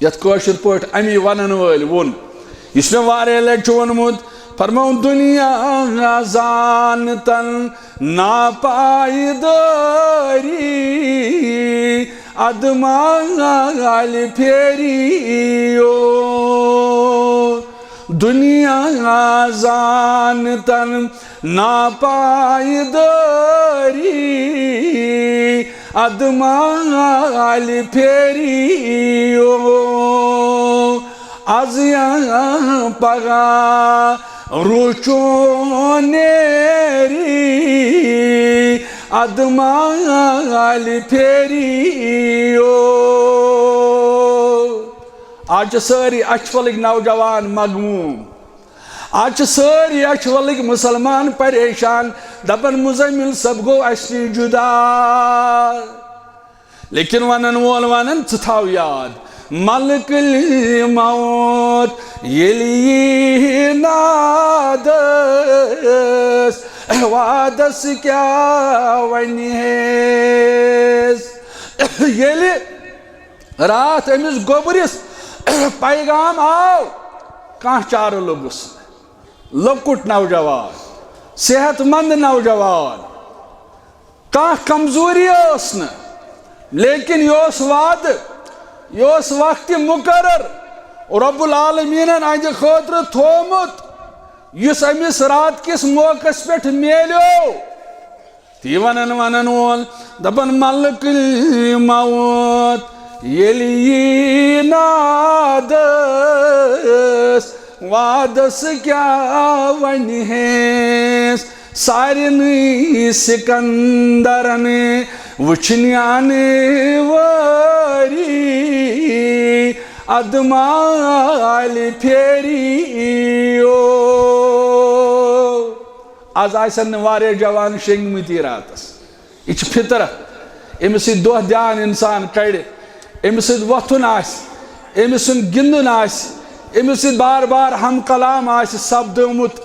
یت کٲشِر پٲٹھۍ امی ونن وٲلۍ ووٚن یُس مےٚ واریاہ لٹہِ چھُ ووٚنمُت فرماوُن دُنیا زانتن ناپایدٲری ادمال پھیریو دنیا زانتن ناپایدٲری ادمال پھیریو آز یا پگاہ روچو نیری ادمال پھیریو آج ساری اچھولک نوجوان مغموم آج ساری اچھولک مسلمان پریشان دپن مزمل سب گو اسنی جدا لیکن ونن وول ونن ژٕ تھاو یاد ملک الموت یلی نادس وعدس کیا ونیس یلی رات امس گوبرس پیغام آو کان چارو لوگس لکٹ نوجوان صحت مند نوجوان کان کمزوری اسن لیکن یہ وعد یہ وقت مقرر رب العالمین اہد خاطر تھومت اس امس رات کس موقع پہ میلیو تی ونن وول دپن ملک الموت یلی نادس وعدس کیا ونیس سارنی سکندرن وچھنیان واری ادمال پھیریو آز آسن واریاہ جوان شنگمتی راتس یہ فطرت امس سی دہ دیان انسان کڑ امس سی وتھن آس امس سن گندن آس امس سی بار بار ہم کلام آس سپدمت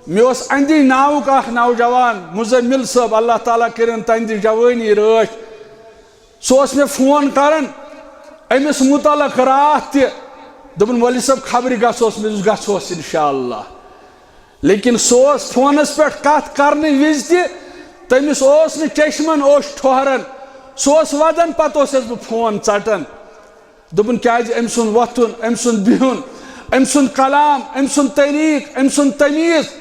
مے اندی ناوک اخ نوجوان مزمل صاحب اللہ تعالیٰ کرن تہذ جوانی رچ سہ مے فون کران امس متعلق رات تہ دپن ولی صاحب خبر گھوس مے گھوس انشاءاللہ لیکن سہ فونس پہ کت کرنے وز تہ تمس چشمن اوش ٹھہران سہ ودان پتہ بہ فون ژٹان دپن کیاز ام سن وتھن ام سن بہن ام سن کلام ام سن طریق ام سن تمیز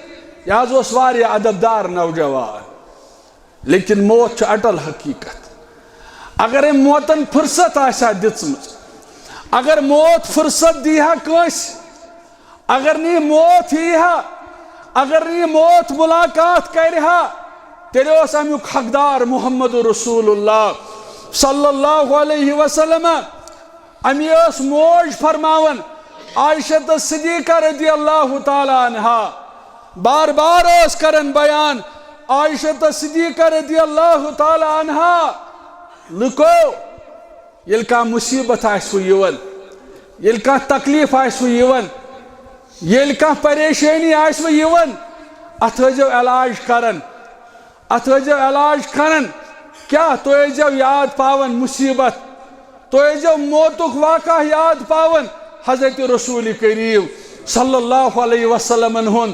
یہ واریاہ ادبدار نوجوان لیکن موت چھ اٹل حقیقت اگر ام موتن فرصت آسا دژمٕژ اگر موت فرصت دیہا کٲنٛسہِ اگر نہٕ موت ییہا اگر نہٕ موت ملاقات کرہا تیٚلہِ اوس امیُک حقدار محمد رسول اللہ صلی اللہ علیہ وسلم امی اس موج فرماون عائشہ صدیقہ رضی اللہ تعالیٰ عنہا بار بار اس کرن بیان عائشہ صدیقہ رضی اللہ تعالیٰ عنہا لکو یل کا مصیبت آسو یون یل کا تکلیف آسو یون یل کا پریشانی آسو یون اتھو علاج کرن اتھو علاج کرن کیا تو یاد پاون مصیبت تو موتک واقعہ یاد پاون حضرت رسول کریم صلی اللہ علیہ وسلم ہن